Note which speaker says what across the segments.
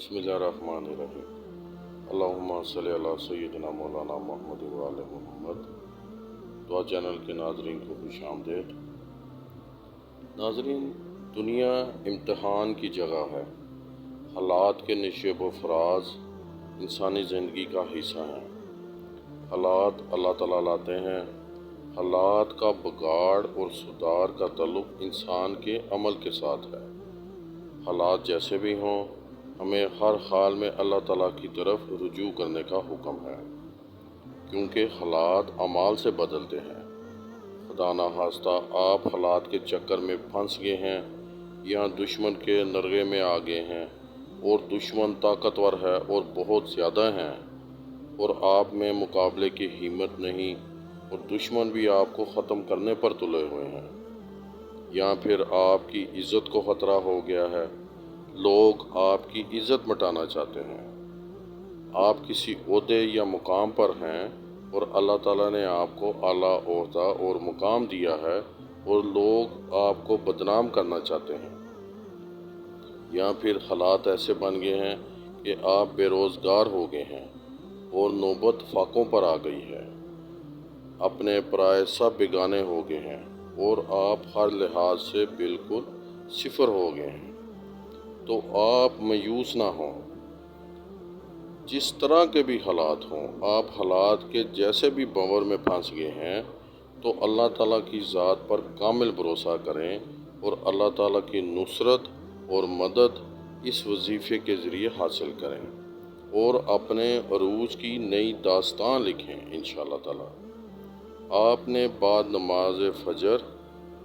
Speaker 1: बिस्मिल्लाहिर्रहमानिर्रहीम। अल्लाहुम्मा सल्ली अला सय्यिदिना मौलाना मुहम्मद व आले मुहम्मद। दुआ चैनल के नाज़रीन को खुशामदीद। नाज़रीन, दुनिया इम्तिहान की जगह है। हालात के निशेब व फराज इंसानी ज़िंदगी का हिस्सा हैं। हालात अल्लाह ताला लाते हैं। हालात का बिगाड़ और सुधार का ताल्लुक़ इंसान के अमल के साथ है। हालात जैसे भी हों, हमें हर हाल में अल्लाह ताला की तरफ रुजू करने का हुक्म है, क्योंकि हालात अमाल से बदलते हैं। खुदा ना खास्ता आप हालात के चक्कर में फंस गए हैं या दुश्मन के नरगे में आ गए हैं और दुश्मन ताकतवर है और बहुत ज़्यादा हैं और आप में मुकाबले की हिम्मत नहीं और दुश्मन भी आपको ख़त्म करने पर तुले हुए हैं, या फिर आपकी इज़्ज़त को ख़तरा हो गया है, लोग आपकी इज़्ज़त मिटाना चाहते हैं। आप किसी ओहदे या मुकाम पर हैं और अल्लाह ताला ने आपको आला ओहदा और मुकाम दिया है और लोग आपको बदनाम करना चाहते हैं, या फिर हालात ऐसे बन गए हैं कि आप बेरोज़गार हो गए हैं और नौबत फाकों पर आ गई है। अपने पराए सब बेगाने हो गए हैं और आप हर लिहाज से बिल्कुल सिफर हो गए हैं। तो आप मायूस ना हों। जिस तरह के भी हालात हों, आप हालात के जैसे भी बंवर में फंस गए हैं, तो अल्लाह ताला की ज़ात पर कामिल भरोसा करें और अल्लाह ताला की नुसरत और मदद इस वजीफ़े के ज़रिए हासिल करें और अपने अरूज की नई दास्तान लिखें इंशाअल्लाह ताला। आपने बाद नमाज फ़जर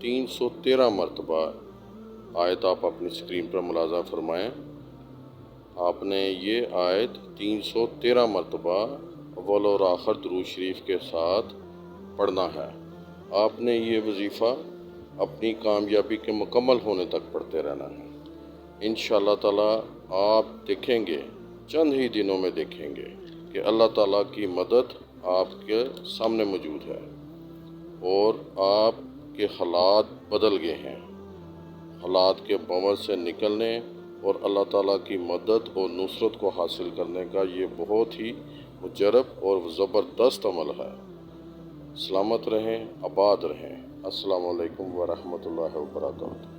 Speaker 1: 313 मरतबा, आयत आप अपनी स्क्रीन पर मुलाज़ा फरमाएँ, आपने ये आयत 313 मरतबा अव्वल और आखिर दुरूद शरीफ के साथ पढ़ना है। आपने ये वजीफ़ा अपनी कामयाबी के मुकम्मल होने तक पढ़ते रहना है। इंशाअल्लाह ताला आप देखेंगे, चंद ही दिनों में देखेंगे कि अल्लाह ताला की मदद आपके सामने मौजूद है और आपके हालात बदल गए हैं। हालात के बंवर से निकलने और अल्लाह ताला की मदद और नुसरत को हासिल करने का ये बहुत ही मुजरब और ज़बरदस्त अमल है। सलामत रहें, आबाद रहें। अस्सलामु अलैकुम व रहमतुल्लाहि व बरकातुहू।